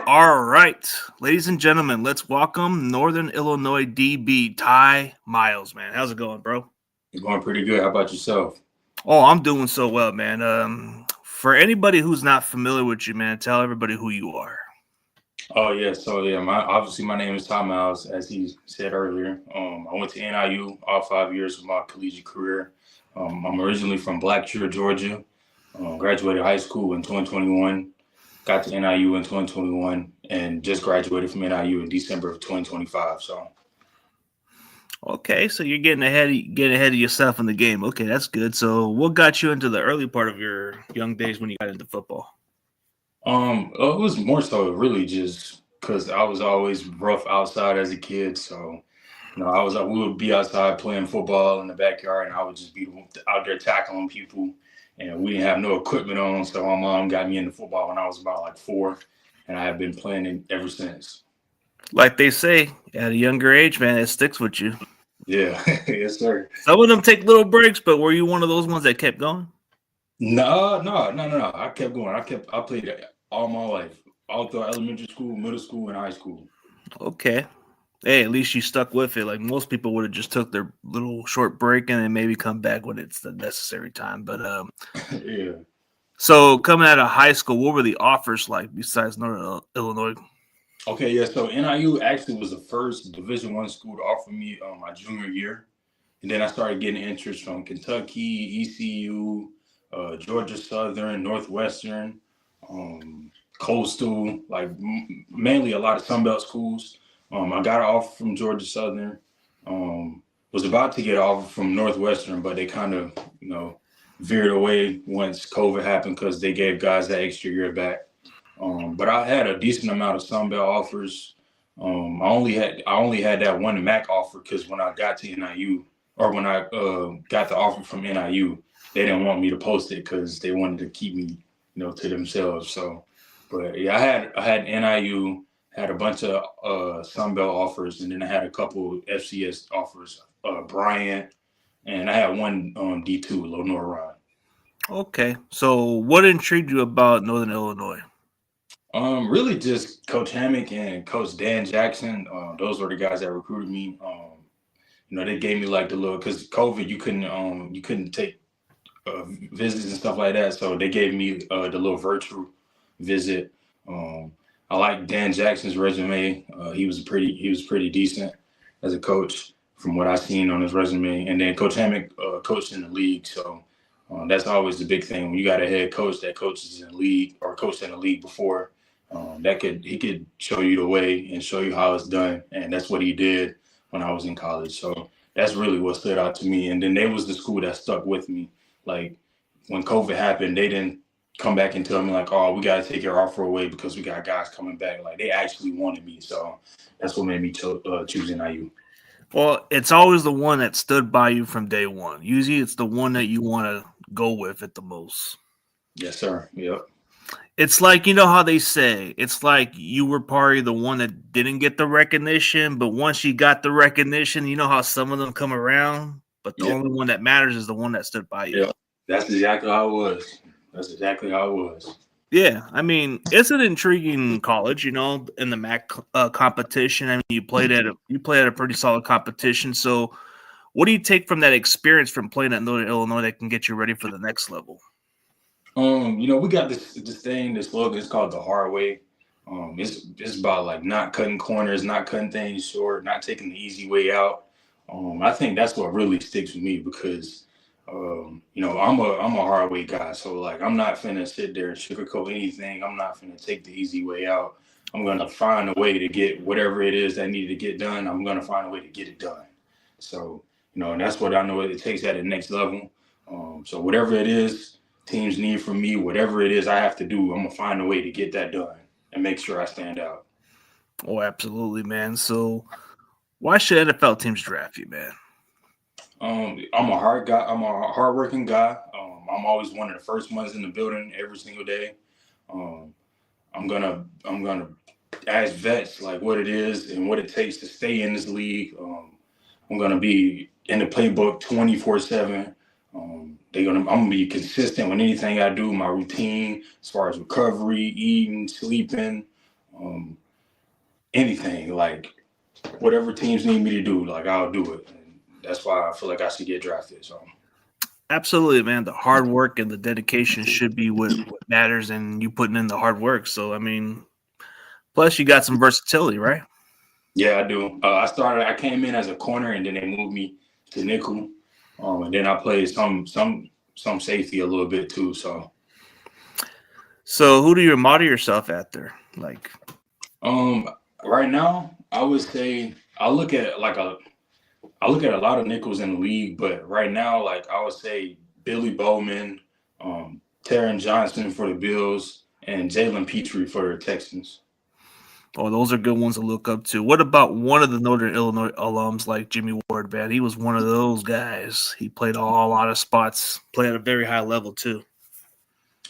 All right, ladies and gentlemen, let's welcome Northern Illinois DB Ty Miles, man. How's it going, bro? It's going pretty good. How about yourself? Oh, I'm doing so well, man. For anybody who's not familiar with you, man, tell everybody who you are. Oh yeah, my name is Tom Myles, as he said earlier. I went to NIU all 5 years of my collegiate career. I'm originally from Blackshear, Georgia. Graduated high school in 2021. Got to NIU in 2021, and just graduated from NIU in December of 2025. So Okay, so you're getting ahead of yourself in the game. Okay, that's good. So, what got you into the early part of your young days when you got into football? it was more so really just because I was always rough outside as a kid. So we would be outside playing football in the backyard, and I would just be out there tackling people. And we didn't have no equipment on, so my mom got me into football when I was about like 4, and I have been playing it ever since. Like they say, at a younger age, man, it sticks with you. Yeah, yes, sir. Some of them take little breaks, but were you one of those ones that kept going? No. I kept going. I played it all my life, all through elementary school, middle school, and high school. Okay. Hey, at least you stuck with it. Like most people would have just took their little short break and then maybe come back when it's the necessary time. But Yeah. so coming out of high school, what were the offers like besides Northern Illinois? Okay, yeah. So NIU actually was the first Division I school to offer me my junior year. And then I started getting interest from Kentucky, ECU, Georgia Southern, Northwestern, um, Coastal, like mainly a lot of Sunbelt schools. I got an offer from Georgia Southern. Was about to get an offer from Northwestern, but they kind of, veered away once COVID happened because they gave guys that extra year back. But I had a decent amount of Sunbelt offers. I only had that one MAC offer because when I got to NIU, or when I got the offer from NIU, they didn't want me to post it because they wanted to keep me, to themselves. So, but yeah, I had NIU, had a bunch of Sunbelt offers, and then I had a couple FCS offers, Bryant, and I had one D2, Lenore Ryan. Okay. So what intrigued you about Northern Illinois? Really just Coach Hammock and Coach Dan Jackson. Those were the guys that recruited me. They gave me like the little because COVID, you couldn't take visits and stuff like that. So they gave me the little virtual visit. Um, I like Dan Jackson's resume. He was pretty decent as a coach from what I seen on his resume. And then Coach Hammock coached in the league, so that's always the big thing when you got a head coach that coaches in the league or coached in the league before. He could show you the way and show you how it's done, and that's what he did when I was in college. So that's really what stood out to me. And then they was the school that stuck with me. Like when COVID happened, they didn't come back and tell me like, "Oh, we got to take your offer away because we got guys coming back." Like they actually wanted me, so that's what made me choose NIU. Well, it's always the one that stood by you from day one. Usually it's the one that you want to go with it the most. Yes, sir. Yep. It's like you know how they say it's like you were probably the one that didn't get the recognition, but once you got the recognition, you know how some of them come around, but the Yep. only one that matters is the one that stood by you. Yep. That's exactly how it was. That's exactly how it was. Yeah, I mean it's an intriguing college, in the MAC competition. I mean you played at a pretty solid competition. So, what do you take from that experience from playing at Northern Illinois that can get you ready for the next level? We got this thing, this slogan. It's called the hard way. It's about like not cutting corners, not cutting things short, not taking the easy way out. I think that's what really sticks with me because, I'm a hard way guy. So like, I'm not finna sit there and sugarcoat anything. I'm not finna take the easy way out. I'm gonna find a way to get whatever it is that needed to get done. I'm gonna find a way to get it done. So, and that's what I know it takes at the next level. So whatever it is teams need from me, whatever it is I have to do, I'm gonna find a way to get that done and make sure I stand out. Oh, absolutely, man. So, why should NFL teams draft you, man? I'm a hard guy. I'm a hardworking guy. I'm always one of the first ones in the building every single day. Um, I'm gonna ask vets like what it is and what it takes to stay in this league. I'm gonna be in the playbook 24/7. I'm gonna be consistent with anything I do, my routine as far as recovery, eating, sleeping. anything, like whatever teams need me to do, like I'll do it. And that's why I feel like I should get drafted. So Absolutely, man. The hard work and the dedication should be what matters, and you putting in the hard work. So, I mean, plus you got some versatility, right? yeah, I do. I came in as a corner, and then they moved me to nickel, and then I played some safety a little bit too. So, who do you model yourself at there? Like, Um, right now, I would say I look at a lot of nickels in the league, but right now, like I would say Billy Bowman, Taron Johnson for the Bills, and Jalen Petrie for the Texans. oh, those are good ones to look up to. What about one of the Northern Illinois alums like Jimmy Ward, man? He was one of those guys. He played a lot of spots, played at a very high level too.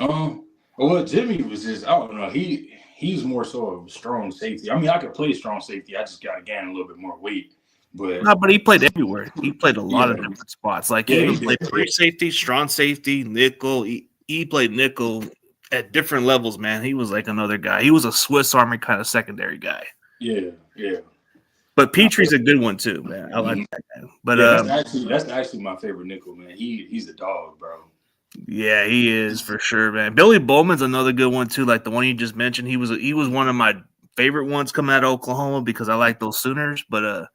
Well, Jimmy was just I don't know. He's more so of a strong safety. I mean, I could play strong safety. I just got to gain a little bit more weight. But No, but he played everywhere. He played a lot yeah, of different spots. Like he yeah, even he played did. free safety, strong safety, nickel. He played nickel at different levels, man. He was like another guy. He was a Swiss Army kind of secondary guy. Yeah, yeah. But Petrie's a good one too, man. I like Mhm. that guy. But Yeah, that's actually my favorite nickel, man. He's a dog, bro. yeah, he is for sure, man. Billy Bowman's another good one too, like the one you just mentioned. He was one of my favorite ones coming out of Oklahoma because I like those Sooners. But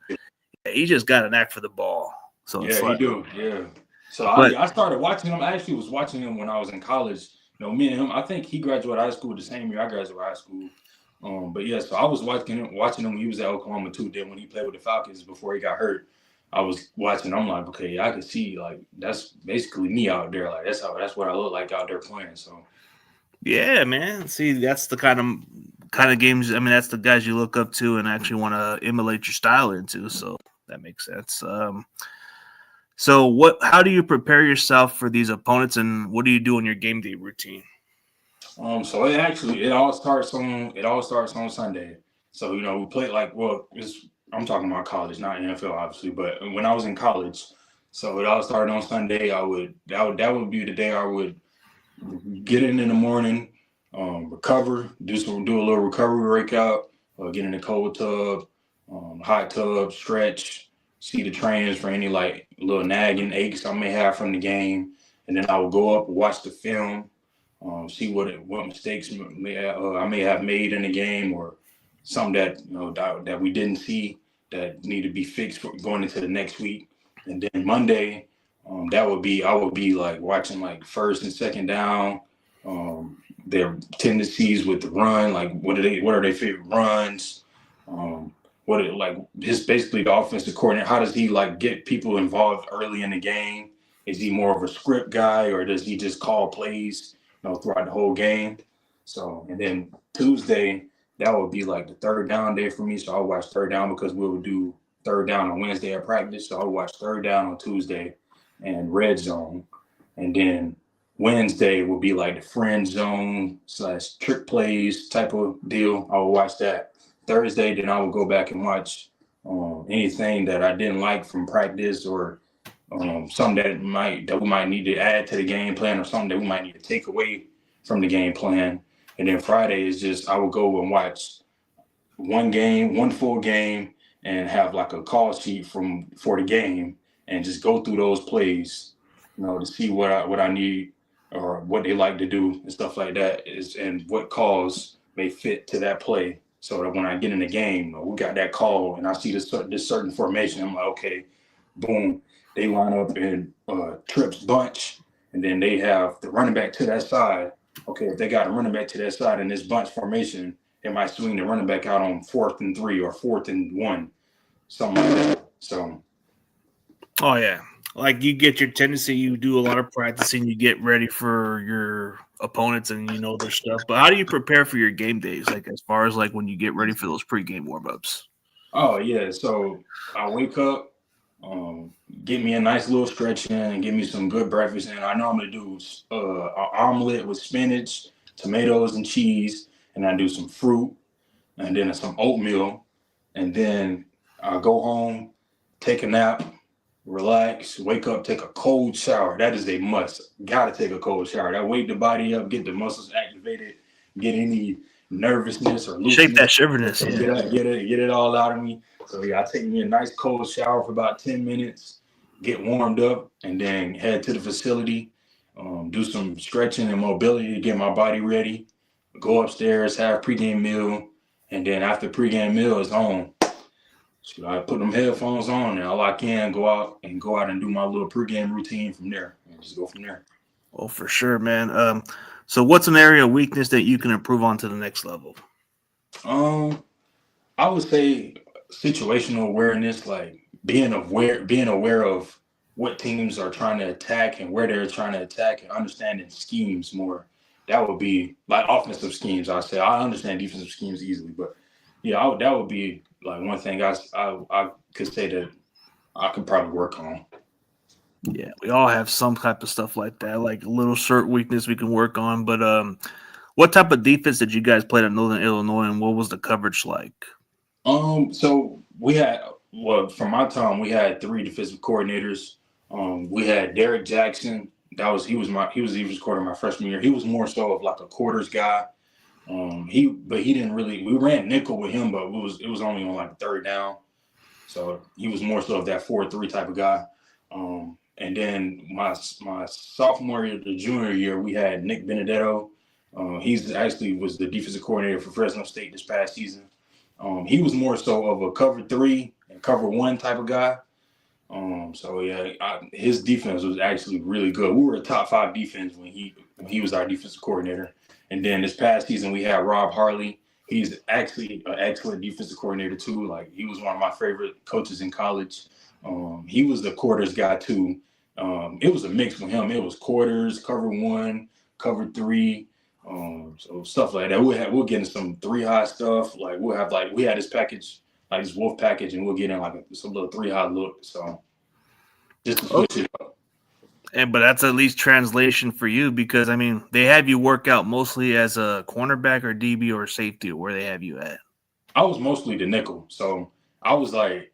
he just got an knack for the ball. So it's Yeah, he like, do. Yeah. So but I started watching him. I actually was watching him when I was in college. Me and him. I think he graduated high school the same year I graduated high school. But yeah, so I was watching him when he was at Oklahoma too. Then when he played with the Falcons before he got hurt, I was watching. I'm like, okay, I can see like that's basically me out there. Like that's what I look like out there playing. So yeah, man. See, that's the kind of games. I mean, that's the guys you look up to and actually want to emulate your style into. So that makes sense. So what? How do you prepare yourself for these opponents, and what do you do in your game day routine? so it all starts on Sunday. So we play like I'm talking about college, not NFL, obviously. But when I was in college, so it all started on Sunday. That would be the day I would get in the morning, recover, do a little recovery workout, get in the cold tub, hot tub, stretch, see the trainers for any like little nagging aches I may have from the game, and then I will go up and watch the film, see what mistakes I may have made in the game or some that that we didn't see that need to be fixed for going into the next week, and then Monday. I would be like watching like first and second down, their tendencies with the run, like what are their favorite runs, what it like just basically the offensive coordinator, how does he like get people involved early in the game? Is he more of a script guy or does he just call plays, throughout the whole game? So and then Tuesday, that would be like the third down day for me. So I'll watch third down because we would do third down on Wednesday at practice. So I'll watch third down on Tuesday and red zone. And then Wednesday will be like the friend zone / trick plays type of deal. I will watch that. Thursday, then I will go back and watch anything that I didn't like from practice or something that we might need to add to the game plan or something that we might need to take away from the game plan. And then Friday is just I will go and watch one full game, and have like a call sheet for the game, and just go through those plays, to see what I need or what they like to do and stuff like that is, and what calls may fit to that play. So that when I get in the game, we got that call, and I see this certain formation. I'm like, okay, boom, they line up in trips bunch, and then they have the running back to that side. Okay, if they got a running back to that side in this bunch formation, it might swing the running back out on 4th and 3 or 4th and 1, something like that. So, Oh yeah, like you get your tendency. You do a lot of practicing. You get ready for your opponents, and you know their stuff. But how do you prepare for your game days? Like as far as like when you get ready for those pregame warmups. oh yeah, so I wake up, get me a nice little stretch in, and get me some good breakfast in. I normally do an omelet with spinach, tomatoes, and cheese, and I do some fruit, and then some oatmeal, and then I go home, take a nap, relax, wake up, take a cold shower. That is a must. Gotta take a cold shower. That wake the body up, get the muscles activated, get any nervousness or Shake that looseness. shiverness. Yeah. Get it all out of me. So yeah, I take me a nice cold shower for about 10 minutes, get warmed up, and then head to the facility, do some stretching and mobility to get my body ready. Go upstairs, have pregame meal, and then after pregame meal is home. So I put them headphones on and I lock in, go out and do my little pregame routine from there, and just go from there. Oh, for sure, man. So what's an area of weakness that you can improve on to the next level? I would say situational awareness, like being aware of what teams are trying to attack and where they're trying to attack, and understanding schemes more. That would be like offensive schemes. I say I understand defensive schemes easily, but yeah, that would be like one thing I could say that I could probably work on. Yeah, we all have some type of stuff like that, like a little certain weakness we can work on. But what type of defense did you guys play at Northern Illinois, and what was the coverage like? So we had, well, from my time, we had three defensive coordinators. We had Derek Jackson. He was defensive coordinator my freshman year. He was more so of like a quarters guy. He didn't really. We ran nickel with him, but it was only on like third down. So he was more so of that 4-3 type of guy. And then my sophomore year to junior year, we had Nick Benedetto. He's actually was the defensive coordinator for Fresno State this past season. He was more so of a cover 3 and cover 1 type of guy. So yeah, his defense was actually really good. We were a top 5 defense when he was our defensive coordinator. And then this past season we had Rob Harley. He's actually an excellent defensive coordinator too. Like he was one of my favorite coaches in college. He was the quarters guy too. It was a mix with him. It was quarters, cover 1, cover 3. So stuff like that. We'll get into some 3-high stuff. Like we had this package, like this wolf package, and we'll get in like some little 3-high look. So just to switch it up. But that's at least translation for you, because I mean they have you work out mostly as a cornerback or DB or safety, or where they have you at. I was mostly the nickel, so I was like,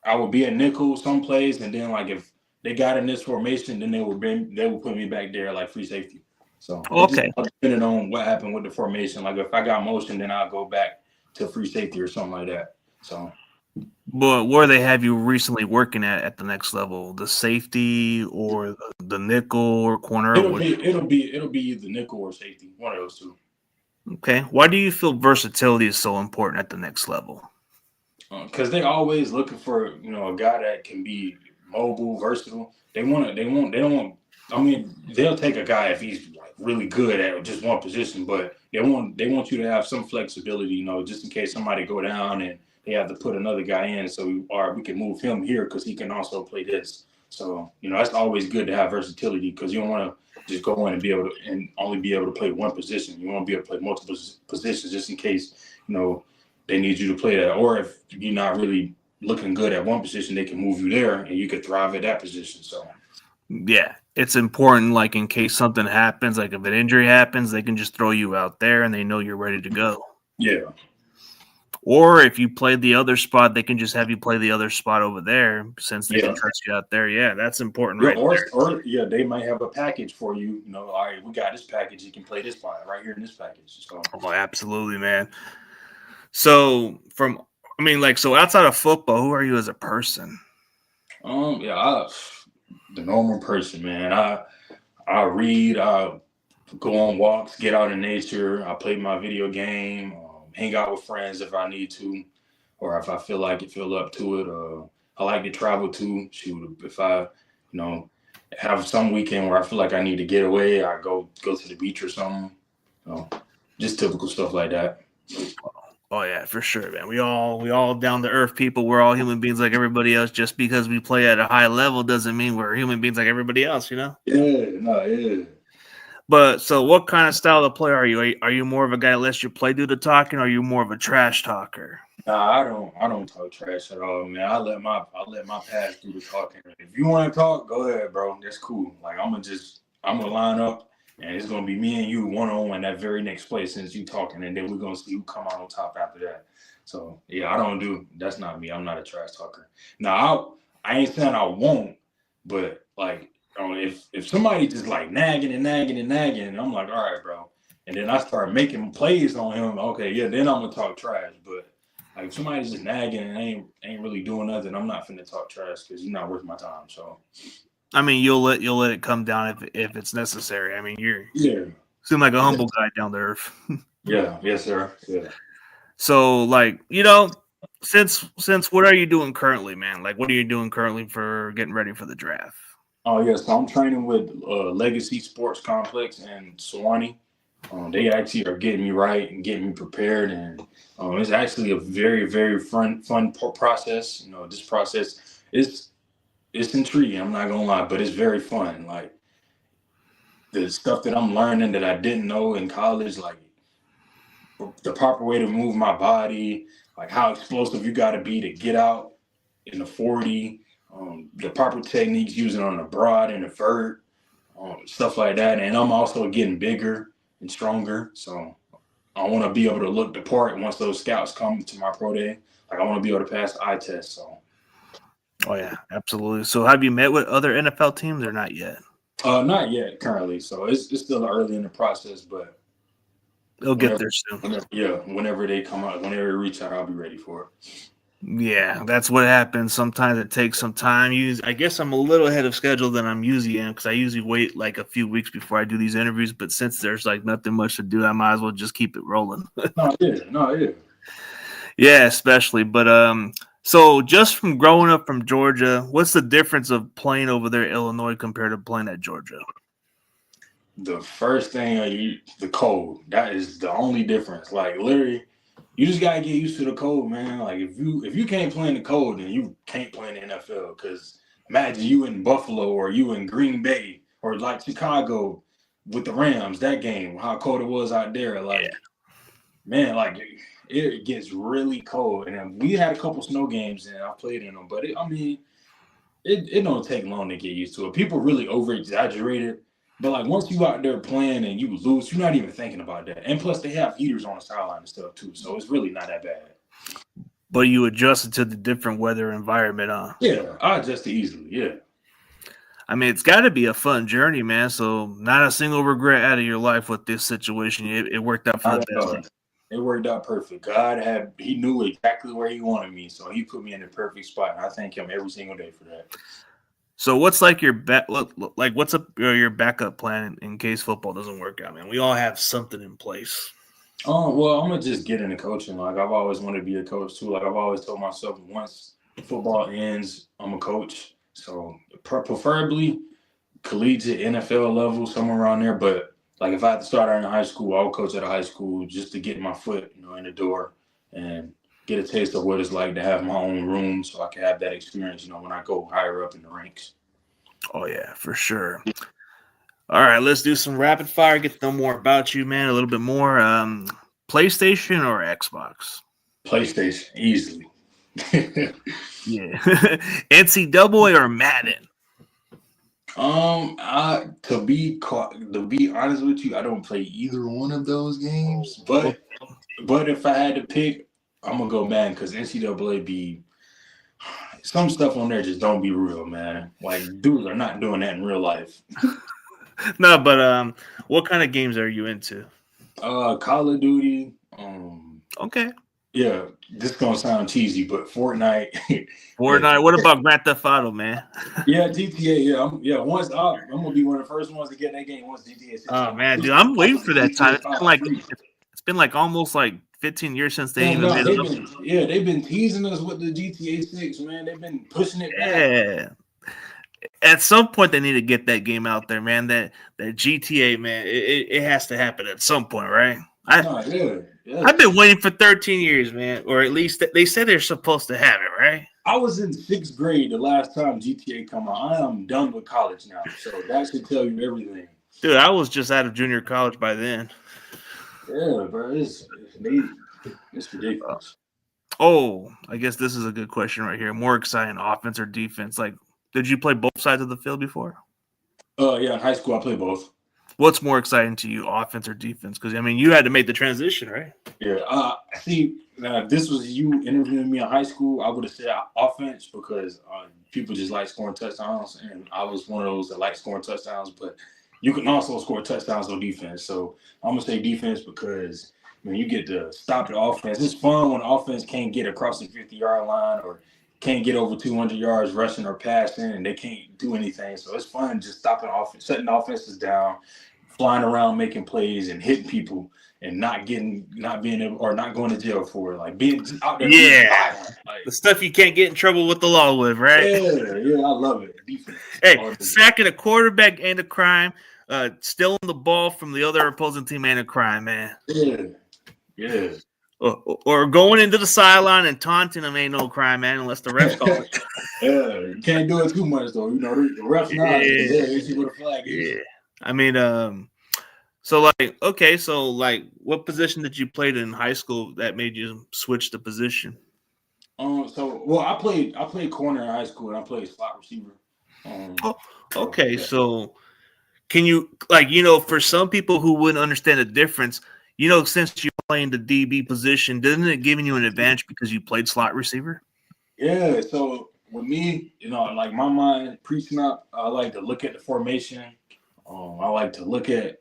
I would be a nickel some plays, and then like if they got in this formation, then they would put me back there like free safety. So it just depended on what happened with the formation. Like if I got motion, then I'll go back to free safety or something like that. So, but where they have you recently working at the next level, the safety or the nickel or corner? it'll be either nickel or safety, one of those two. Okay. Why do you feel versatility is so important at the next level? Because they're always looking for a guy that can be mobile, versatile. They don't want. I mean, they'll take a guy if he's like really good at just one position, but they want you to have some flexibility, just in case somebody go down and they have to put another guy in, so we can move him here because he can also play this. So that's always good to have versatility, because you don't want to just go in and only be able to play one position. You want to be able to play multiple positions just in case they need you to play that, or if you're not really looking good at one position, they can move you there and you could thrive at that position. So yeah, it's important, like in case something happens, like if an injury happens, they can just throw you out there and they know you're ready to go. Yeah. Or if you play the other spot, they can just have you play the other spot over there, since they can trust you out there. Yeah, that's important, right? Or they might have a package for you. All right, we got this package. You can play this spot right here in this package. So. Oh, absolutely, man. So so outside of football, who are you as a person? The normal person, man. I read, I go on walks, get out in nature. I play my video game, hang out with friends if I need to, or if I feel up to it. I like to travel too. Shoot, if I, have some weekend where I feel like I need to get away, I go to the beach or something. Just typical stuff like that. Oh yeah, for sure, man. We all down to earth people. We're all human beings like everybody else. Just because we play at a high level doesn't mean we're human beings like everybody else, Yeah, no, yeah. But so, what kind of style of player are you? Are you more of a guy that lets you play do the talking, or are you more of a trash talker? Nah, I don't talk trash at all, man. I let my pass do the talking. If you want to talk, go ahead, bro. That's cool. Like I'm gonna line up, and it's gonna be me and you one-on-one that very next play since you talking, and then we're gonna see who come out on top after that. So yeah, that's not me. I'm not a trash talker. Now I ain't saying I won't, but like if somebody just like nagging, and I'm like, all right, bro, and then I start making plays on him. Okay, yeah, then I'm gonna talk trash. But like if somebody's just nagging and ain't really doing nothing, I'm not finna talk trash because you're not worth my time. So I mean, you'll let it come down if it's necessary. I mean, you yeah, seem like a humble guy down to earth. yeah, yes, sir, yeah. So, like, since what are you doing currently, man? Like, what are you doing currently for getting ready for the draft? Oh yeah, so I'm training with Legacy Sports Complex in Sewanee. They actually are getting me right and getting me prepared, and it's actually a very, very fun process. You know, this process is it's intriguing. I'm not gonna lie, but it's very fun. Like the stuff that I'm learning that I didn't know in college, like the proper way to move my body, like how explosive you got to be to get out in the 40, the proper techniques using on the broad and the vert, stuff like that. And I'm also getting bigger and stronger, so I want to be able to look the part once those scouts come to my pro day. Like I want to be able to pass the eye test. So, Oh yeah, absolutely. So, have you met with other NFL teams or not yet? not yet currently. So it's still early in the process, but They'll get whenever, there soon. whenever they come out, whenever they reach out, I'll be ready for it. Yeah, that's what happens. Sometimes it takes some time. I guess I'm a little ahead of schedule than I'm usually in because I usually wait like a few weeks before I do these interviews. But since there's like nothing much to do, I might as well just keep it rolling. No, yeah. Yeah, especially. But so just from growing up from Georgia, what's the difference of playing over there, Illinois, compared to playing at Georgia? The first thing the cold. That is the only difference. Like literally, you just gotta get used to the cold, man. Like if you can't play in the cold, then you can't play in the NFL. Cause imagine you in Buffalo or you in Green Bay or like Chicago with the Rams, that game, how cold it was out there. Yeah. Like, man, like it gets really cold. And then we had a couple snow games and I played in them, but it don't take long to get used to it. People really over exaggerate it. But like once you out there playing and you lose, you're not even thinking about that. And plus they have heaters on the sideline and stuff too. So it's really not that bad. But you adjusted to the different weather environment, huh? Yeah, I adjusted easily. Yeah. I mean, it's got to be a fun journey, man. So not a single regret out of your life with this situation. It worked out for the best. It worked out perfect. He knew exactly where he wanted me, so he put me in the perfect spot. And I thank him every single day for that. So what's like what's up your backup plan in case football doesn't work out, man? We all have something in place. Oh, well, I'm gonna just get into coaching. Like I've always wanted to be a coach too. Like I've always told myself, once football ends, I'm a coach. So preferably collegiate NFL level, somewhere around there. But like if I had to start out in high school, I would coach at a high school just to get my foot, in the door and get a taste of what it's like to have my own room, so I can have that experience, when I go higher up in the ranks. Oh yeah, for sure. All right, let's do some rapid fire. Get to know more about you, man. A little bit more. PlayStation or Xbox? PlayStation, easily. Yeah. NCAA or Madden? To be honest with you, I don't play either one of those games. But if I had to pick, I'm gonna go Madden because NCAA be some stuff on there just don't be real, man. Like dudes are not doing that in real life. No, but what kind of games are you into? Call of Duty. Okay. Yeah, this is gonna sound cheesy, but Fortnite. Fortnite. What about Grand Theft Auto, man? Yeah, GTA. Once I'm gonna be one of the first ones to get that game. Once GTA. Oh man, dude, I'm waiting for that time. It's been like almost like 15 years since they even made it. They've been teasing us with the GTA 6, man. They've been pushing it back. Yeah. At some point, they need to get that game out there, man. That GTA, man, it has to happen at some point, right? I've been waiting for 13 years, man, or at least they said they're supposed to have it, right? I was in 6th grade the last time GTA come out. I am done with college now, so that should tell you everything. Dude, I was just out of junior college by then. Yeah, bro, it's ridiculous. I guess this is a good question right here. More exciting, offense or defense? Like, did you play both sides of the field before? Yeah, in high school I played both. What's more exciting to you, offense or defense? Because I mean, you had to make the transition, right? Yeah. See, now if this was you interviewing me in high school, I would have said offense because people just like scoring touchdowns, and I was one of those that like scoring touchdowns. But you can also score touchdowns on defense. So I'm gonna say defense because when you get to stop the offense, it's fun when the offense can't get across the 50-yard line or can't get over 200 yards rushing or passing, and they can't do anything. So it's fun just stopping offense, shutting offenses down, flying around, making plays, and hitting people, and not being able, or not going to jail for it. Like being just out there being Yeah, violent. Like, the stuff you can't get in trouble with the law with, right? yeah, I love it. Defense. Hey, sacking a quarterback ain't a crime. Stealing the ball from the other opposing team ain't a crime, man. Yeah. Or going into the sideline and taunting them ain't no crime, man, unless the refs call it. Yeah, you can't do it too much though. You know, the refs now they see what a flag is. Yeah. I mean, so like, okay, so like, what position did you play in high school that made you switch the position? I played corner in high school and I played slot receiver. Okay, so can you, like, you know, for some people who wouldn't understand the difference, you know, since you're playing the DB position, doesn't it giving you an advantage because you played slot receiver? Yeah, so with me, you know, like my mind pre-snap, I like to look at the formation. I like to look at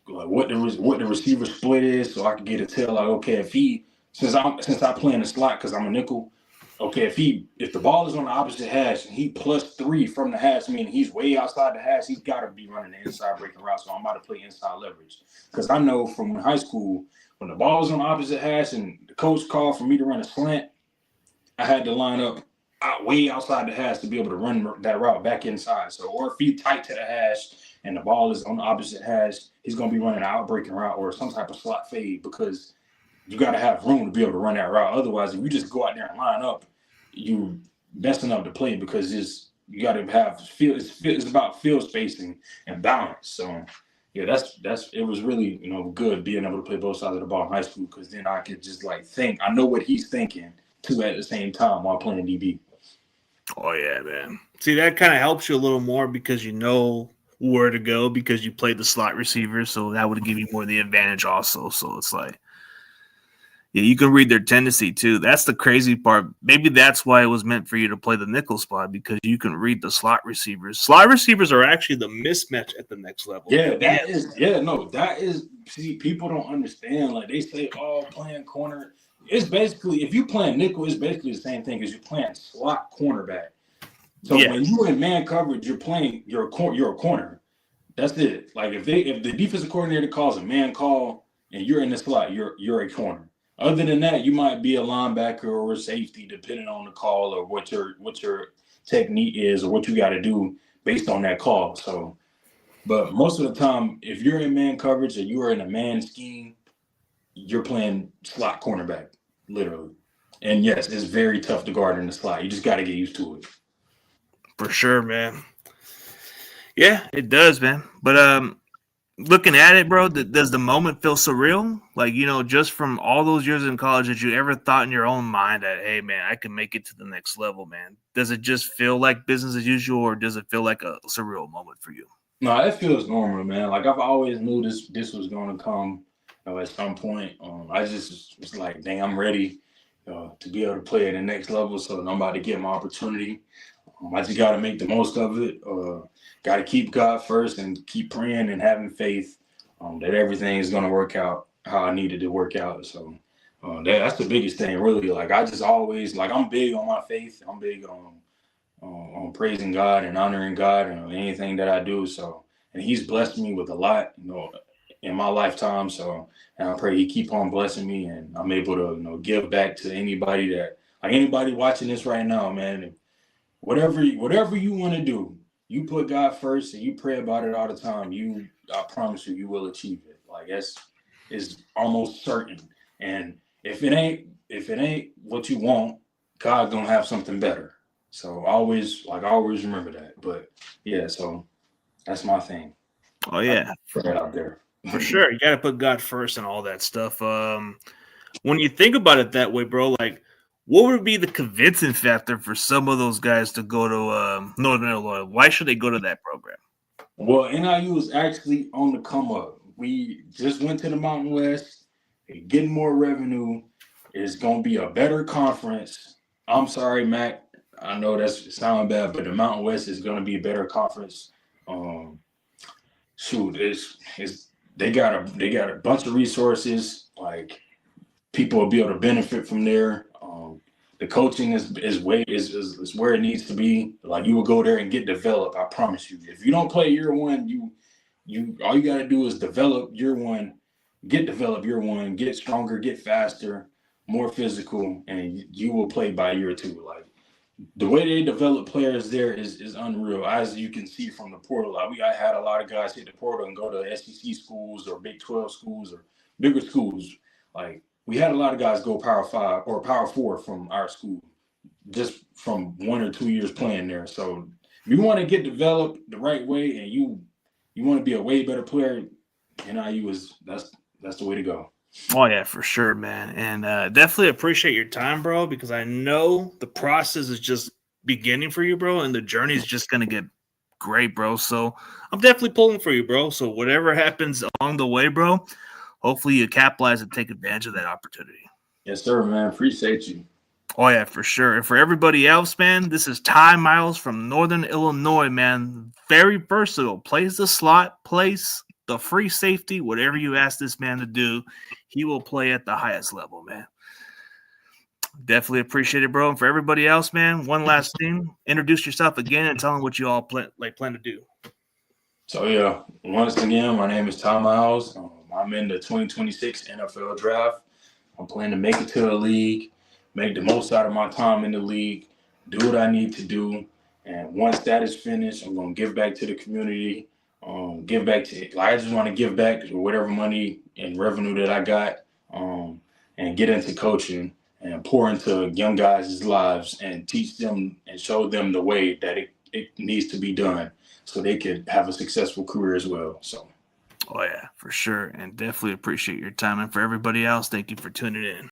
like what the receiver split is, so I can get a tell. Like, okay, since I play in the slot because I'm a nickel. Okay, if the ball is on the opposite hash and he +3 from the hash, meaning he's way outside the hash, he's got to be running the inside breaking route. So I'm about to play inside leverage because I know from high school when the ball is on the opposite hash and the coach called for me to run a slant, I had to line up way outside the hash to be able to run that route back inside. So, or if he's tight to the hash and the ball is on the opposite hash, he's going to be running an out breaking route or some type of slot fade because you got to have room to be able to run that route. Otherwise, if you just go out there and line up, you messing up the play because you got to have field. It's about field spacing and balance. So. Yeah, it was really, you know, good being able to play both sides of the ball in high school because then I could just like think. I know what he's thinking too at the same time while playing DB. Oh yeah, man. See, that kind of helps you a little more because you know where to go because you played the slot receiver, so that would give you more of the advantage also. So it's like, yeah, you can read their tendency too. That's the crazy part. Maybe that's why it was meant for you to play the nickel spot because you can read the slot receivers. Slot receivers are actually the mismatch at the next level. Yeah, see, people don't understand. Like they say, oh, playing corner. It's basically, if you playing nickel, it's basically the same thing as you playing slot cornerback. So when you're in man coverage, you're a corner. That's it. Like if the defensive coordinator calls a man call and you're in the slot, you're a corner. Other than that, you might be a linebacker or a safety, depending on the call or what your technique is or what you got to do based on that call. So, but most of the time, if you're in man coverage or you are in a man scheme, you're playing slot cornerback, literally. And yes, it's very tough to guard in the slot. You just got to get used to it. For sure, man. Yeah, it does, man. But looking at it, bro, does the moment feel surreal? Like, you know, just from all those years in college, that you ever thought in your own mind that, hey, man, I can make it to the next level, man? Does it just feel like business as usual, or does it feel like a surreal moment for you? No, it feels normal, man. Like I've always knew this was going to come, you know, at some point. I just was like, dang, I'm ready to be able to play at the next level. So I'm about to get my opportunity. I just got to make the most of it. Got to keep God first and keep praying and having faith that everything is going to work out how I needed to work out. So that's the biggest thing, really. Like I just always like I'm big on my faith. I'm big on praising God and honoring God and anything that I do. So, and He's blessed me with a lot, you know, in my lifetime. So, and I pray He keep on blessing me, and I'm able to, you know, give back to anybody like anybody watching this right now, man. Whatever you want to do, you put God first and you pray about it all the time. I promise you will achieve it. Like it's almost certain. And if it ain't what you want, God gonna have something better. So always remember that. But yeah, so that's my thing. Oh yeah, Put that out there. for sure. You got to put God first and all that stuff. When you think about it that way, bro, like, what would be the convincing factor for some of those guys to go to Northern Illinois? Why should they go to that program? Well, NIU is actually on the come up. We just went to the Mountain West, getting more revenue. It's gonna be a better conference. I'm sorry, Mac. I know that's sounding bad, but the Mountain West is gonna be a better conference. shoot, it's they got a bunch of resources. Like people will be able to benefit from there. The coaching is where it needs to be. Like you will go there and get developed. I promise you. If you don't play year one, you all you got to do is develop year one, get developed year one, get stronger, get faster, more physical, and you will play by year two. Like the way they develop players there is unreal. As you can see from the portal, I had a lot of guys hit the portal and go to SEC schools or Big 12 schools or bigger schools. Like we had a lot of guys go Power Five or Power Four from our school just from 1 or 2 years playing there. So if you want to get developed the right way and you want to be a way better player, NIU is that's the way to go. Oh yeah, for sure, man. And definitely appreciate your time, bro, because I know the process is just beginning for you, bro, and the journey is just gonna get great, bro. So I'm definitely pulling for you, bro. So whatever happens along the way, bro, hopefully you capitalize and take advantage of that opportunity. Yes, sir, man. Appreciate you. Oh yeah, for sure. And for everybody else, man, this is Myles from Northern Illinois, man. Very versatile. Plays the slot, plays the free safety, whatever you ask this man to do, he will play at the highest level, man. Definitely appreciate it, bro. And for everybody else, man, one last thing. Introduce yourself again and tell them what you all plan to do. So yeah, once again, my name is Myles. I'm in the 2026 NFL draft. I'm planning to make it to the league, make the most out of my time in the league, do what I need to do, and once that is finished, I'm gonna give back to the community. Give back to I just want to give back whatever money and revenue that I got, and get into coaching and pour into young guys' lives and teach them and show them the way that it needs to be done so they could have a successful career as well. So. Oh, yeah, for sure. And definitely appreciate your time. And for everybody else, thank you for tuning in.